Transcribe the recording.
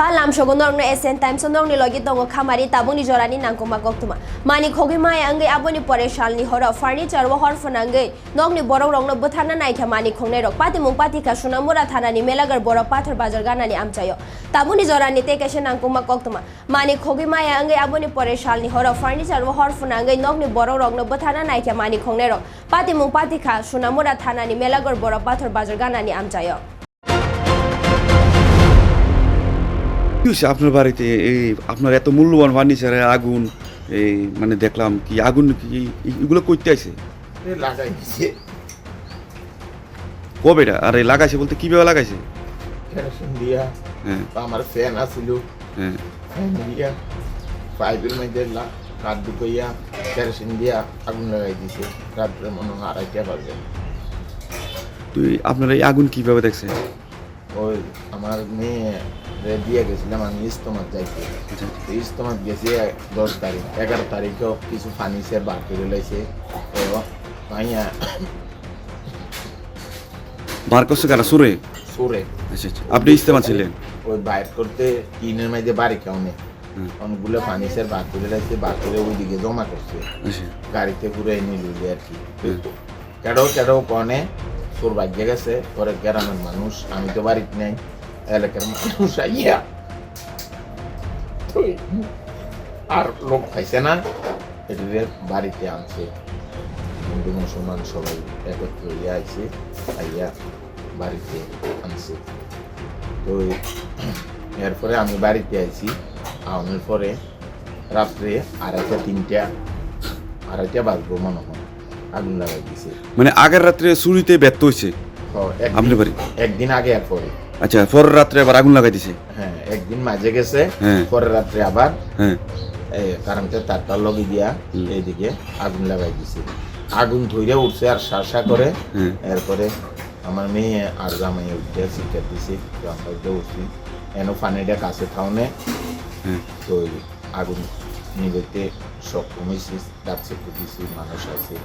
Khalam shogonor no SN Times sonor ni logi tongo khamari tabuni jorani nangkoma goktuma mani khogi mai angai aboni poreshal ni hora furniture wa hor fanangai nogni borok rong no buthana nai kha mani khongnai rok pati mung pati ka sunamura thana ni melagar borok pathar bazar gana ni amchayo tabuni jorani te keshe nangkoma goktuma mani khogi mai angai aboni poreshal ni hora furniture wa hor fanangai nogni borok rong no buthana nai kha mani khongnai rok pati mung pati ka sunamura thana ni melagar borok pathar bazar gana ni amchayo আপনার বাড়িতে এই আপনার এত মূল্যবান ফার্নিচারে আগুন এই মানে দেখলাম কি আগুন কি এগুলো করতে আছে লাগাইছে কবেটা আর এই লাগাইছে বলতে কিভাবে লাগাইছে কেরোসিন দিয়া হ্যাঁ আমার ফ্যান আছিল হ্যাঁ ফ্যান দিয়া পাইপের মধ্যে কাঠ ঢুকাইয়া কেরোসিন দিয়া আগুন লাগাই দিছে রাত্রে মনে হয় 2:30 বাজে তুই আপনার এই আগুন কিভাবে দেখছেন ওই আমার মেয়ে দিয়ে গেছিলাম আমি ইস্তমাত যাইতে ইস্তমাত গেছি 10 তারিখ 11 তারিখেও কিছু ফার্নিচার বার করে লাইছে মাইয়া বার করছে কারা সুরে সুরে আচ্ছা আচ্ছা আপনি ইস্তেমা ছিলেন ওই বাইর করতে টিনের মধ্যে বাড়ি কাউনে অনেকগুলো ফার্নিচার বার করে লাইছে বার করে ওইদিকে জমা করছে আচ্ছা গাড়িতে পুরো এনে লুলে আর কি কেডো কনে সুর বাজে গেছে পরে গ্রামের মানুষ আমি তো বাড়িতে নাই এলাকার মানুষ আইয়া আর লোক খাইছে না এদের বাড়িতে আনছে হিন্দু মুসলমান সবাই একত্র হইয়া আইছে আইয়া বাড়িতে আনছে তো এরপরে আমি বাড়িতে আইছি আউনের পরে রাত্রে 2:30 বাজবো মনে হয় আগুন লাগাই দিছে মানে আগের রাত্রে চুরিতে ব্যর্থ হয়েছে আপনি বাড়ি একদিন আগে আর পরে আচ্ছা পরের রাত্রে আবার আগুন লাগাই দিছে হ্যাঁ একদিন মাঝে গেছে হ্যাঁ পরের রাত্রে আবার হ্যাঁ কারেন্টে তারটার লগে দিয়া এইদিকে আগুন লাগাই দিছে আগুন ধইরে উঠছে আর শাসা করে এরপরে আমার মেয়ে আর জামাই উঠে শিক্ষা দিছে আমরা উঠছি এনো পানিটা কাছে থাউনে তো আগুন নিবেতে সক্ষম হয়েছি ডাকছে দিছি মানুষ আছে